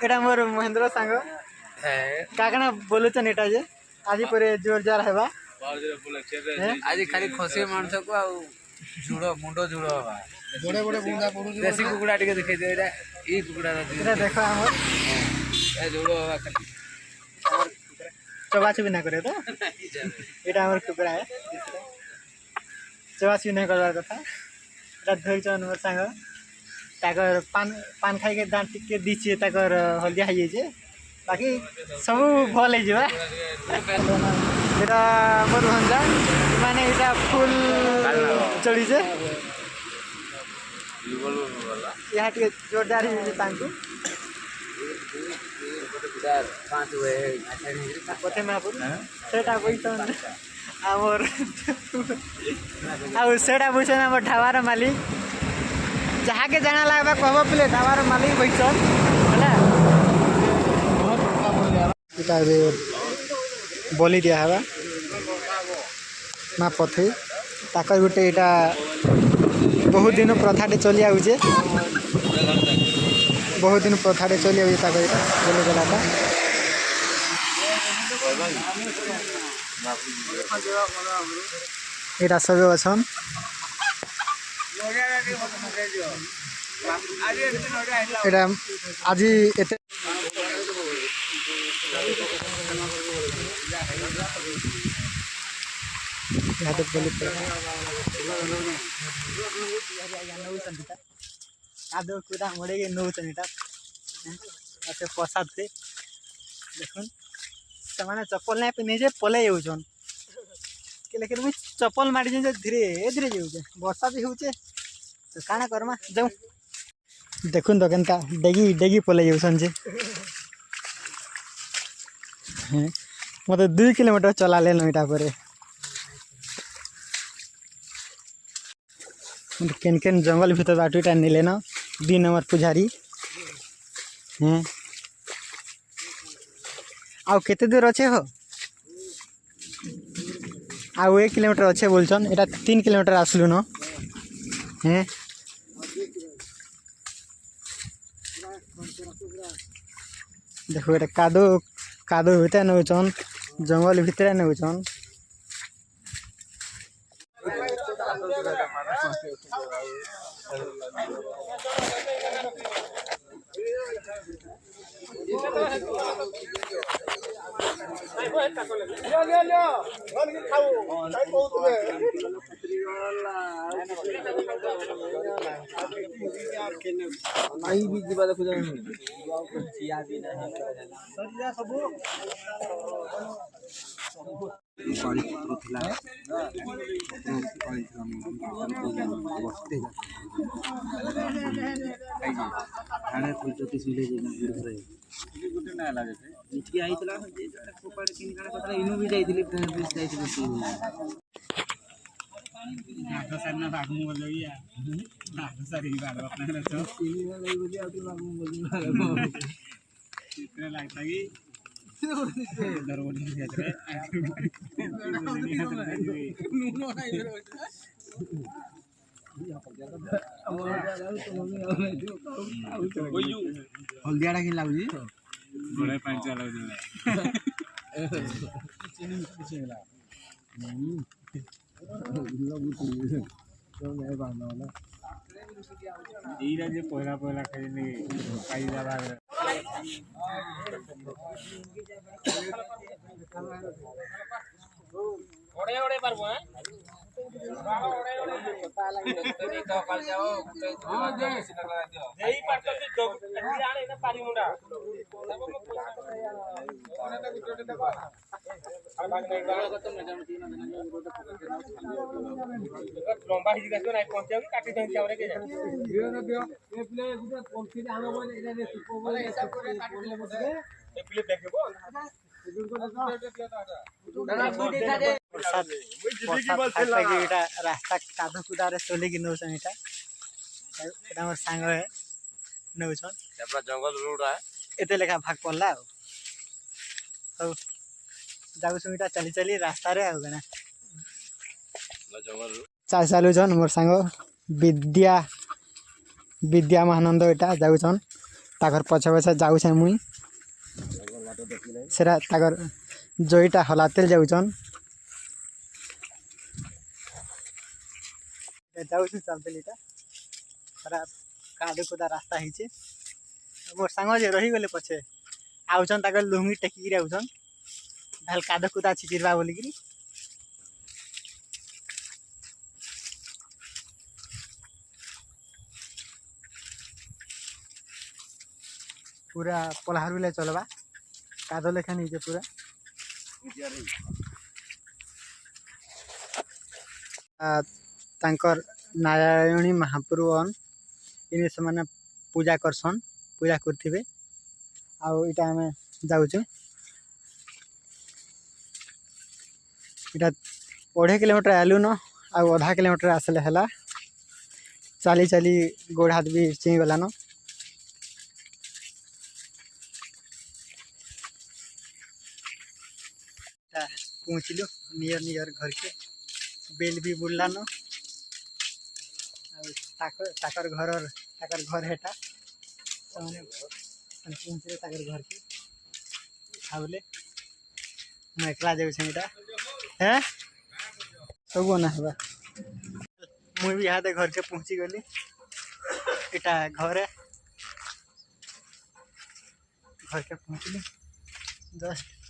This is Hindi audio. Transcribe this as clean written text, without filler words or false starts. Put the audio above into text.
एटा मोर महेंद्र सांग काकना बोलुचन एटा जे आजी परे जोर जार हेबा आज खाली खसी मानस को आ जुड़ो मुंडो जुड़ो हवा बड़े बड़े बुंदा पड़ू देसी कुकुड़ा टिके देखै दे एटा ई कुकुड़ा एटा देखो हमर ए जुड़ो हवा खाली चबाचबी ना करे तो यहाँ आम कुकुड़ा है चबाचबी नहीं करवार कथा এটা ধরছন মোর সাঙ্গ তাকর পান খাইকে দাঁত টিকে দিছে তাকর হলদিয়া হয়ে যাইছে বাকি সবু ভাল হয়ে যাবা এটা মোর ভঞ্জা মানে এটা ফুল চড়িছে यहाँ टे जोरदार है तांकु पथे महापुर सेटा बैठन आमर आ सेटा बैठन आम ढाबार मालिक जहाँ के जाना लगवा कहब बोले ढाबार मालिक बैठन है बोली दिया हवा माँ पथे ताकर गोटे यहाँ बहुत दिन प्रथाटे चली आउचे बहुत दिन प्रथाटे चली आउचे ताकर बोले गलाटा यहाँ सब अछन यहाँ आज एते यहाँ तो बोली कादो कुदा मोड़े नौचन यहाँ प्रसाद से देखुन से चप्पल नहीं पिंधे पलै जाऊन लेकिन मुझे चप्पल मारी धीरे धीरे जाऊे वर्षा भी होचे तो काना करमा जाऊँ देखुन तो केनता डेगी डेगी पलै जाऊन जे मत 2 किलोमीटर चला लेन यहाँ पर केन केन जंगल भीतर बाटूटा नेले न 2 नंबर पुजारी हैं आउ केते दूर अच्छे हो आउ 1 किलोमीटर अच्छे बोलछन एटा 3 किलोमीटर आसलु न हैं देखो एटा कादो कादो होते नौचन जंगल भीतर नौचन हल्दिया कि लगुच गोड़े पाँच पहला पहला खाई लंबा रास्ता कादो कुदारे चलिक नौसन यहाँ मोर सांग है नौसन जंगल रोड है एते लेखा भाग पड़ला जाऊँ इटा चली चली रास्ता रे आना चाल चलुन मोर सांग विद्या विद्या महानंद यहाँ जाऊन ताकर पछे पछे जाऊे मुई सेरा ताकर जईटा हलातेल जाऊन जाऊँ चलते इटा सारा कादो कुदा रास्ता है मोर सांग जे रही गले पछे आउछन ताकर लुंगी टेकी आउछन भल काद कुदा छिचिरबा बोलिकी पूरा पलहार बिले चलबा काद लेखा नहीं पूरा तांकर नारायणी महाप्रभुन इन से माने पूजा करसन पूजा करथिबे आउ इटा हमें जाउछु इटा 1.5 किलोमीटर आलू न आउ आधा किलोमीटर आसले हला चाली चाली गोड़ हाथ भी चिं गला न पहुँचलु नियर नियर घर के बेल भी बुल्ला न ताकर घर हेटा पहुँचे ताकर घर के खावले मैं एकला जाऊ छेटा है सब ना हवा मुई भी यहाँ घर के पहुँची गली इटा घर के पहुँचली जस्ट